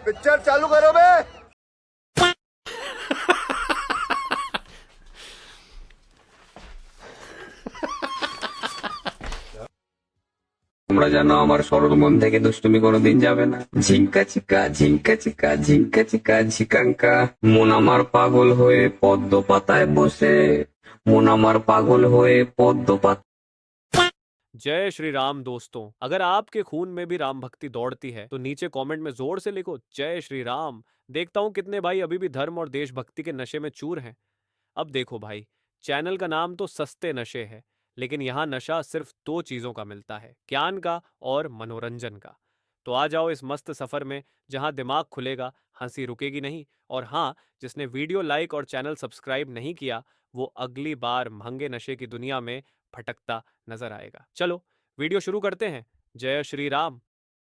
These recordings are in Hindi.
पिक्चर चालू करो बे। তোমরা জানো আমার সরল মন থেকে দুষ্টুমি কোনোদিন যাবে না। ঝিঙ্কা চিকা ঝিঙ্কা চিকা ঝিঙ্কা চিকা ঝিকাঙ্কা, মন আমার পাগল হয়ে পদ্ম পাতায় বসে, মন আমার পাগল হয়ে পদ্ম পাতা। जय श्री राम दोस्तों, अगर आपके खून में भी राम भक्ति दौड़ती है तो नीचे कमेंट में जोर से लिखो जय श्री राम। देखता हूं कितने भाई अभी भी धर्म और देशभक्ति के नशे में चूर हैं। अब देखो भाई, चैनल का नाम तो सस्ते नशे है, लेकिन यहाँ नशा सिर्फ दो चीजों का मिलता है, ज्ञान का और मनोरंजन का। तो आ जाओ इस मस्त सफर में जहां दिमाग खुलेगा, हंसी रुकेगी नहीं। और हाँ, जिसने वीडियो लाइक और चैनल सब्सक्राइब नहीं किया वो अगली बार महंगे नशे की दुनिया में भटकता नजर आएगा। चलो वीडियो शुरू करते हैं। जय श्री राम।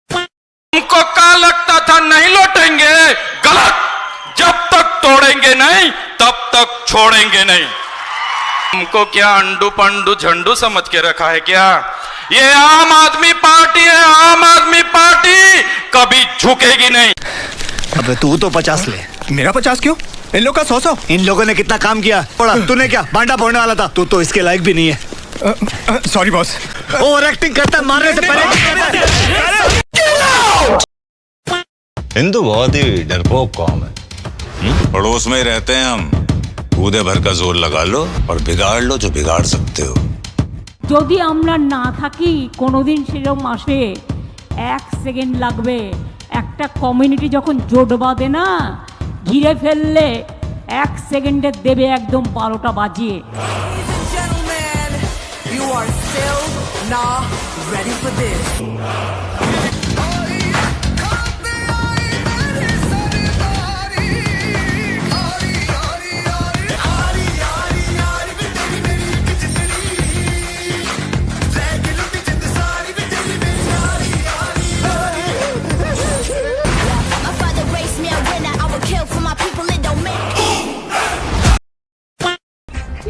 तुमको क्या लगता था नहीं लौटेंगे? गलत। जब तक तोड़ेंगे नहीं तब तक छोड़ेंगे नहीं। तुमको क्या अंडू पंडू झंडू समझ के रखा है क्या? ये आम आदमी पार्टी है, आम आदमी पार्टी कभी झुकेगी नहीं। अबे तू तो 50 ले। मेरा 50 क्यों? इन लोग का 100। इन लोगों ने कितना काम किया। तूने क्या बांटा फोड़ने वाला था? तू तो इसके लायक भी नहीं है। Sorry boss. ओवर एक्टिंग करता मारने से पहले। हिंदू बहुत ही डरपोक कौम है। पड़ोस में ही रहते हैं हम। कूदे भर का जोर लगा लो और बिगाड़ लो जो बिगाड़ सकते हो। যদি আমরা না থাকি কোনোদিন সেরকম আসে, এক সেকেন্ড লাগবে। একটা কমিউনিটি যখন জোট বাঁধে না, ঘিরে ফেললে এক সেকেন্ডে দেবে একদম 12টা বাজিয়ে। You are still not ready for this.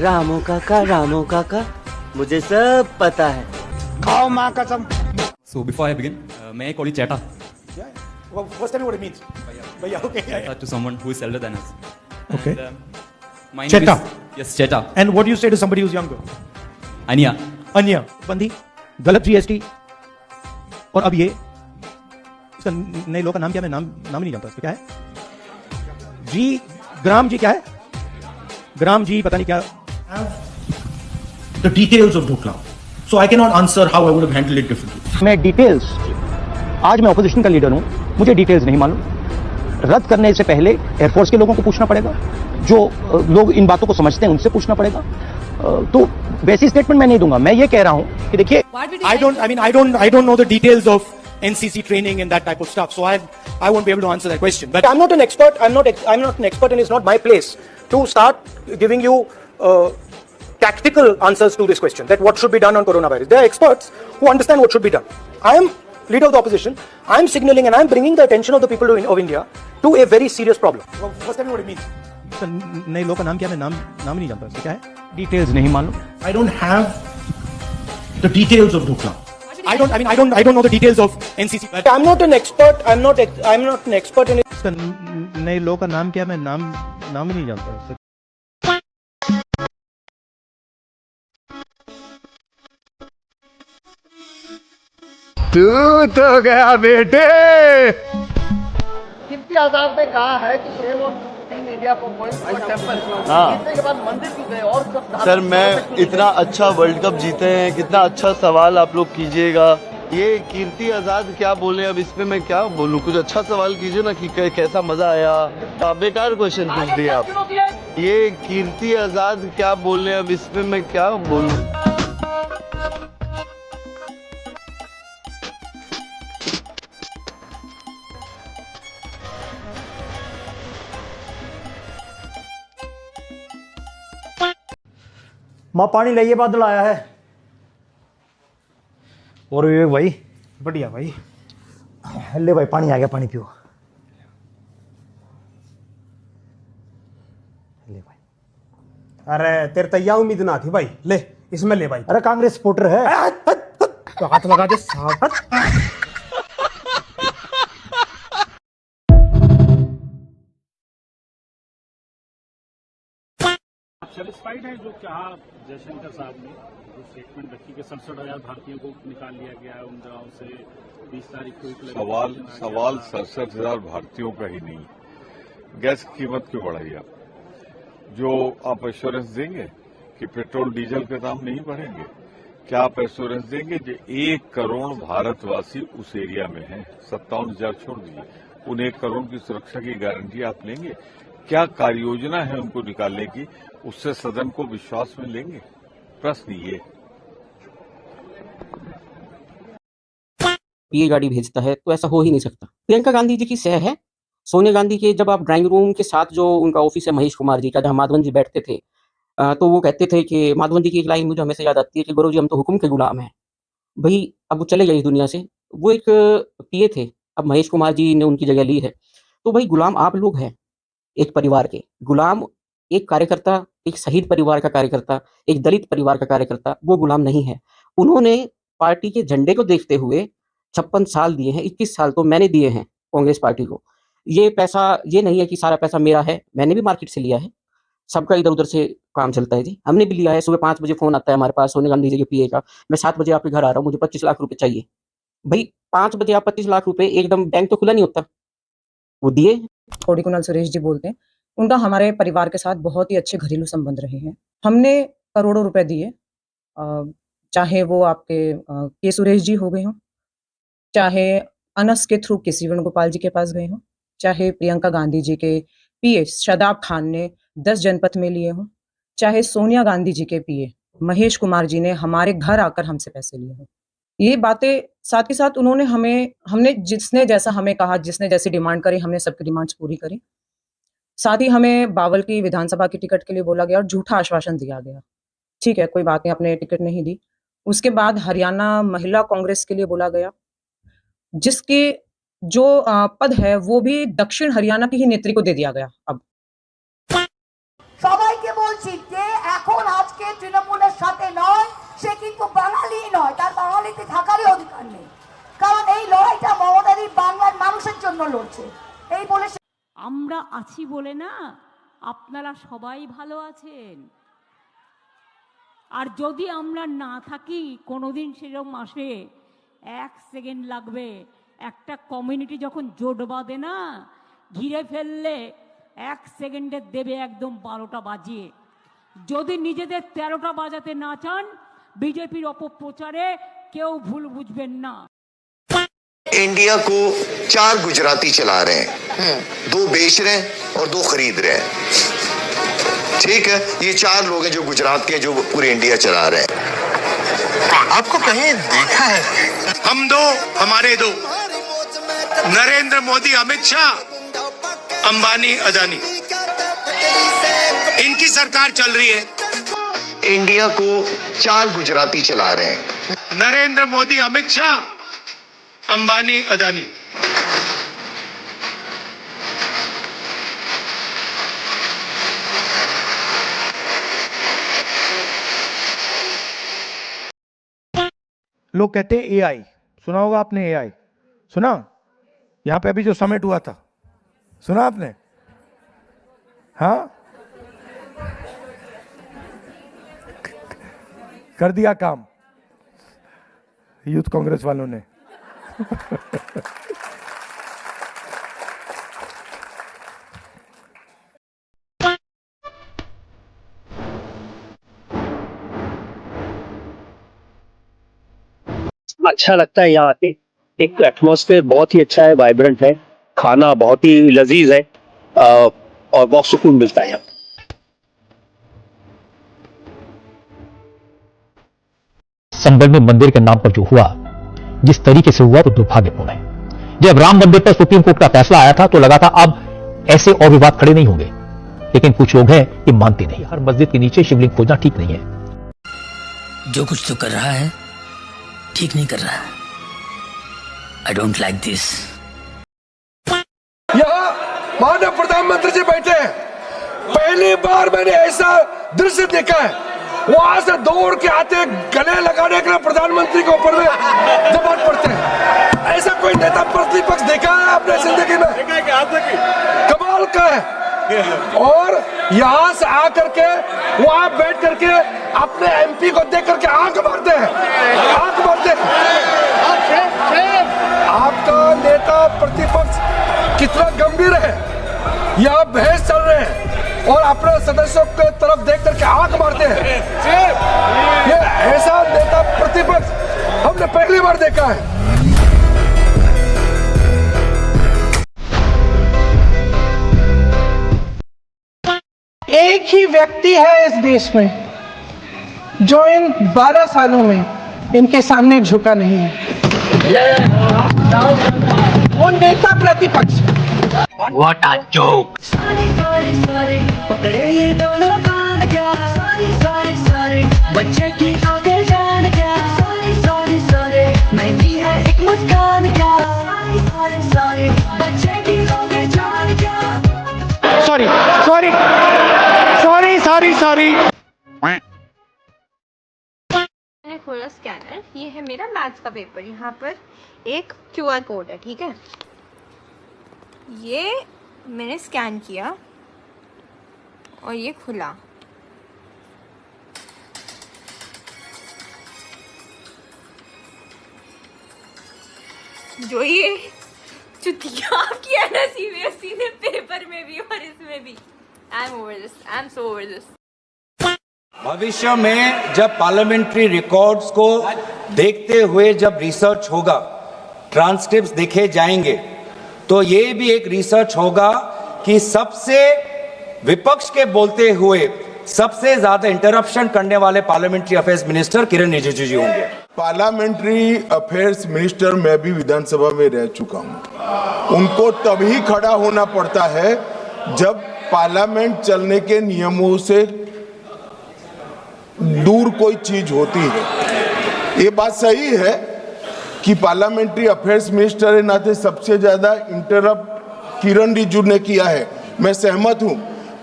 Ramu काका मुझे सब पता है। खाओ माँ कसम। So before I begin, may I call you Cheta? Yeah. Well, first tell me what it means. Bhaiya, okay. Cheta to someone who is elder than us. Okay. And, my Cheta. name is, yes, Cheta. And what do you say to somebody who's younger? Anya. अन्य बंदी गलत जीएसटी। और अब ये इसका नए लोग का नाम क्या? मैं नाम ही नहीं जानता। इसका क्या है? जी ग्राम जी क्या है? ग्राम जी पता नहीं क्या। The details of Dhokla. So I cannot answer how I would have handled it differently. मैं डिटेल्स, आज मैं ऑपोजिशन का लीडर हूं, मुझे डिटेल्स नहीं मालूम। रद्द करने से पहले एयरफोर्स के लोगों को पूछना पड़ेगा, जो लोग इन बातों को समझते हैं उनसे पूछना पड़ेगा। तो वैसी स्टेटमेंट मैं नहीं दूंगा। मैं ये कह रहा हूं कि देखिए, I don't know the details of NCC training and that type of stuff, so I won't be able to answer that question. But I'm not an expert. I'm not an expert, and it's not my place to start giving you tactical answers to this question, that what should be done on coronavirus. There are experts who understand what should be done. I am leader of the opposition. I am signaling and I am bringing the attention of the people of India to a very serious problem. Well, first tell me what it means. नए लोग का नाम क्या? मैं नाम ही नहीं जानता। इसका क्या है? डिटेल्स नहीं मालूम। I don't have the details of Dhokla. I don't know the details of NCC. But I'm not an expert. I'm not an expert in it. नए लोग का नाम क्या? मैं नाम ही नहीं जानता। तू तो गया बेटे। कीर्ति आजाद ने कहा है कि सेव और टीम इंडिया को के बाद मंदिर क्यों गए? और सर मैं इतना अच्छा वर्ल्ड कप जीते हैं, कितना अच्छा सवाल आप लोग कीजिएगा। ये कीर्ति आजाद क्या बोले? अब इसमें मैं क्या बोलूं? कुछ अच्छा सवाल कीजिए ना कि कैसा मजा आया। बेकार क्वेश्चन पूछ दिया आप। ये कीर्ति आजाद क्या बोले? अब इसमें मैं क्या बोलूं? माँ पानी लाइए, बादल आया है। और विवेक भाई? बढ़िया भाई। ले भाई पानी आ गया, पानी पियो। ले भाई। अरे तेरे तैयार उम्मीद ना थी भाई। ले इसमें ले भाई। अरे कांग्रेस सपोर्टर है। तो हाथ लगा दे साहब। सेटिस्फाइड है जो कहा जयशंकर साहब ने जो स्टेटमेंट रखी कि 67,000 भारतीयों को निकाल लिया गया है उन गाँव से 20 तारीख को। सवाल 67,000 भारतीयों का ही नहीं, गैस की कीमत क्यों बढ़ाई आप? जो आप एश्योरेंस देंगे कि पेट्रोल डीजल के दाम नहीं बढ़ेंगे? क्या आप एश्योरेंस देंगे कि 1 करोड़ भारतवासी उस एरिया में हैं? 57,000 छोड़ दीजिए, उन 1 करोड़ की सुरक्षा की गारंटी आप लेंगे? क्या कार्य योजना है उनको निकालने की? उससे सदन को विश्वास में लेंगे? प्रश्न ये। पीए गाड़ी भेजता है तो ऐसा हो ही नहीं सकता। प्रियंका गांधी जी की सह है सोनिया गांधी के, जब आप ड्राइंग रूम के साथ जो उनका ऑफिस है महेश कुमार जी का, जहां माधवन जी बैठते थे, तो वो कहते थे कि माधवन जी की एक लाइन मुझे हमेशा याद आती है कि गुरु जी हम तो हुक्म के गुलाम हैं। भाई अब वो चले गए इस दुनिया से, वो एक पीए थे, अब महेश कुमार जी ने उनकी जगह ली है। तो भाई गुलाम आप लोग हैं एक परिवार के, गुलाम एक कार्यकर्ता, एक शहीद परिवार का कार्यकर्ता, एक दलित परिवार का कार्यकर्ता, वो गुलाम नहीं है। उन्होंने पार्टी के झंडे को देखते हुए 56 साल दिए हैं, 21 साल तो मैंने दिए हैं कांग्रेस पार्टी को। ये पैसा, ये नहीं है कि सारा पैसा मेरा है, मैंने भी मार्केट से लिया है, सबका इधर उधर से काम चलता है जी। हमने भी लिया है, सुबह 5 बजे फोन आता है हमारे पास सोनिया गांधी जी के पीए का, मैं 7 बजे आपके घर आ रहा हूँ, मुझे 25 लाख रुपए चाहिए। भाई 5 बजे आप 25 लाख रुपए, एकदम बैंक तो खुला नहीं होता, वो दिए। कोडी कुणाल सुरेश जी बोलते हैं, उनका हमारे परिवार के साथ बहुत ही अच्छे घरेलू संबंध रहे हैं। हमने करोड़ों रुपए दिए, चाहे वो आपके के सुरेश जी हो गए हों, चाहे अनस के थ्रू किसी वेणुगोपाल जी के पास गए हों, चाहे प्रियंका गांधी जी के पीए शादाब खान ने 10 जनपथ में लिए हों, चाहे सोनिया गांधी जी के पीए महेश कुमार जी ने हमारे घर आकर हमसे पैसे लिए हों। ये बातें साथ के साथ उन्होंने हमने जिसने जैसा हमें कहा, जिसने जैसी डिमांड करी, हमने सबकी डिमांड्स पूरी करी। साथ ही हमें बावल की विधानसभा की टिकट के लिए बोला गया और झूठा आश्वासन दिया गया। ठीक है, कोई बात नहीं, आपने टिकट नहीं दी। उसके बाद हरियाणा महिला कांग्रेस के लिए बोला गया, जिसके जो पद है वो भी दक्षिण हरियाणा की ही नेत्री को दे दिया गया। अब সবাইকে বলছি যে এখন আজকে তৃণমূলের সাথে নয়, সে কিন্তু বাঙালি নয়, তার বাঙালিতে থাকারই অধিকার নেই, কারণ এই লড়াইটা মমতাদি বাংলার মানুষের জন্য লড়ছে। এই বলে আমরা আছি বলে না আপনারা সবাই ভালো আছেন, আর যদি আমরা না থাকি কোনোদিন সেরকম আসে 1 সেকেন্ড লাগবে। একটা কমিউনিটি যখন জোট বাঁধে না, ঘিরে ফেললে 1 সেকেন্ডে দেবে একদম 12টা বাজিয়ে। যদি নিজেদের 13টা বাজাতে না চান, বিজেপির অপপ্রচারে কেউ ভুল বুঝবেন না। इंडिया को 4 गुजराती चला रहे हैं, 2 बेच रहे हैं और 2 खरीद रहे हैं। ठीक है, ये 4 लोग हैं जो गुजरात के, जो पूरे इंडिया चला रहे हैं। आपको कहीं देखा है? हम 2 हमारे 2, नरेंद्र मोदी, अमित शाह, अंबानी, अदानी, इनकी सरकार चल रही है। इंडिया को 4 गुजराती चला रहे हैं, नरेंद्र मोदी, अमित शाह, अंबानी, अदानी। लोग कहते हैं एआई, सुना होगा आपने? एआई सुना? यहां पे अभी जो समिट हुआ था, सुना आपने? हाँ, कर दिया काम यूथ कांग्रेस वालों ने। अच्छा लगता है यहाँ आके, एक एटमॉस्फेयर बहुत ही अच्छा है, वाइब्रेंट है, खाना बहुत ही लजीज है और बहुत सुकून मिलता है यहाँ। संभल में मंदिर के नाम पर जो हुआ, जिस तरीके से हुआ, वो दुर्भाग्यपूर्ण है। जब राम मंदिर पर सुप्रीम कोर्ट का फैसला आया था तो लगा था अब ऐसे और विवाद खड़े नहीं होंगे, लेकिन कुछ लोग हैं ये मानते नहीं। हर मस्जिद के नीचे शिवलिंग खोजना ठीक नहीं है। जो कुछ तो कर रहा है ठीक नहीं कर रहा है। I don't like this. यहाँ माननीय प्रधानमंत्री जी बैठे हैं, पहली बार मैंने ऐसा दृश्य देखा है। वहां से दौड़ के आते, गले लगाने के लिए प्रधानमंत्री के ऊपर में जमात पड़ते हैं। ऐसा कोई नेता प्रतिपक्ष देखा है आपने जिंदगी में? कमाल का है। और यहाँ से आकर के वहां बैठ करके अपने एमपी को देख करके आंख मारते हैं, आंख मारते हैं। आपका नेता प्रतिपक्ष कितना गंभीर है, यहाँ बहस चल रहे हैं और अपने सदस्यों के तरफ देख करके आंख मारते हैं। ये ऐसा नेता प्रतिपक्ष हमने पहली बार देखा है। एक ही व्यक्ति है इस देश में जो इन 12 सालों में इनके सामने झुका नहीं है, वो नेता प्रतिपक्ष। What a joke! सॉरी। मैंने खोला स्कैनर, ये है मेरा मैथ्स का पेपर, यहाँ पर एक QR कोड है, ठीक है। ये मैंने स्कैन किया और ये खुला। जो ये चुतिया आपकी है ना CBSE ने पेपर में भी और इसमें भी। I'm over this. I'm so over this. भविष्य में जब पार्लियामेंट्री रिकॉर्ड्स को देखते हुए जब रिसर्च होगा, ट्रांसक्रिप्ट्स देखे जाएंगे, तो ये भी एक रिसर्च होगा कि सबसे विपक्ष के बोलते हुए सबसे ज्यादा इंटरप्शन करने वाले पार्लियामेंट्री अफेयर्स मिनिस्टर किरण रिजिजू जी होंगे। पार्लियामेंट्री अफेयर्स मिनिस्टर मैं भी विधानसभा में रह चुका हूं। उनको तभी खड़ा होना पड़ता है जब पार्लियामेंट चलने के नियमों से दूर कोई चीज होती है। ये बात सही है कि पार्लियामेंट्री अफेयर्स मिनिस्टर के नाते सबसे ज्यादा इंटरप्ट किरण रिजिजू ने किया है, मैं सहमत हूं,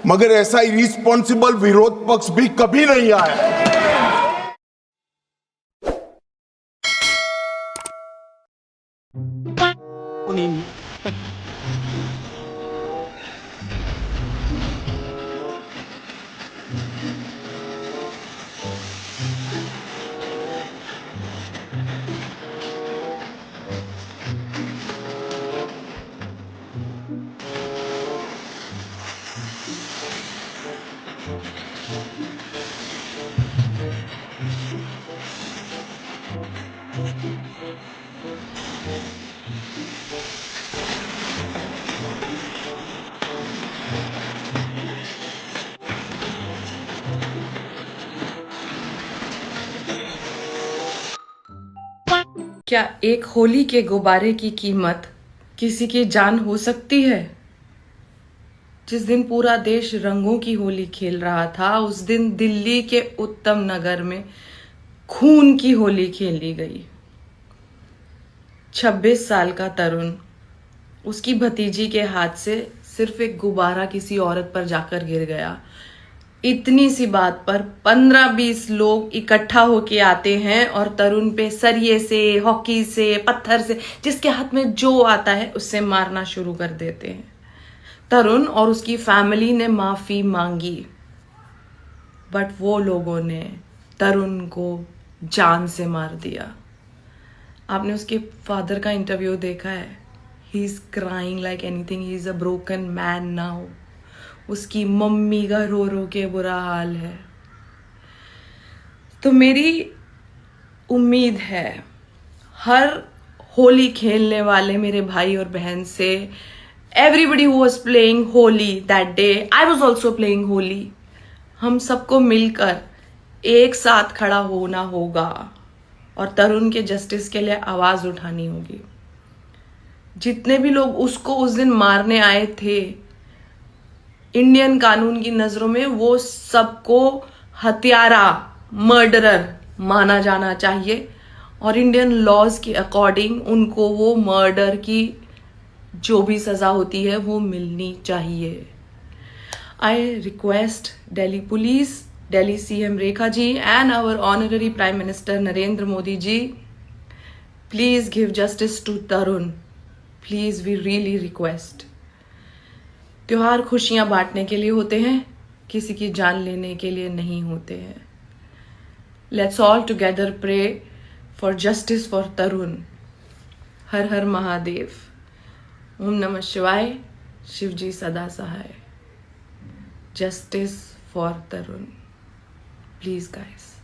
मगर ऐसा इरिस्पॉन्सिबल विरोध पक्ष भी कभी नहीं आया है। क्या एक होली के गुब्बारे की कीमत किसी की जान हो सकती है? जिस दिन पूरा देश रंगों की होली खेल रहा था, उस दिन दिल्ली के उत्तम नगर में खून की होली खेली गई। 26 साल का तरुण, उसकी भतीजी के हाथ से सिर्फ एक गुब्बारा किसी औरत पर जाकर गिर गया। इतनी सी बात पर 15-20 लोग इकट्ठा होके आते हैं और तरुण पे सरिये से, हॉकी से, पत्थर से, जिसके हाथ में जो आता है उससे मारना शुरू कर देते हैं। तरुण और उसकी फैमिली ने माफी मांगी, बट वो लोगों ने तरुण को जान से मार दिया। आपने उसके फादर का इंटरव्यू देखा है? He is crying like anything, he is a broken man now. उसकी मम्मी का रो रो के बुरा हाल है। तो मेरी उम्मीद है हर होली खेलने वाले मेरे भाई और बहन से, everybody who was playing Holi that day, I was also playing Holi, हम सबको मिलकर एक साथ खड़ा होना होगा और तरुण के जस्टिस के लिए आवाज उठानी होगी। जितने भी लोग उसको उस दिन मारने आए थे, इंडियन कानून की नजरों में वो सबको हत्यारा, मर्डरर माना जाना चाहिए और इंडियन लॉज के अकॉर्डिंग उनको वो मर्डर की जो भी सजा होती है वो मिलनी चाहिए। I request Delhi police, Delhi CM Rekha ji and our honorary prime minister Narendra Modi ji, please give justice to Tarun, please, we really request. त्योहार खुशियां बांटने के लिए होते हैं, किसी की जान लेने के लिए नहीं होते हैं। Let's all together pray for justice for Tarun. हर हर महादेव। ओम नमः शिवाय। शिव जी सदा सहाय। Justice for Tarun, please guys.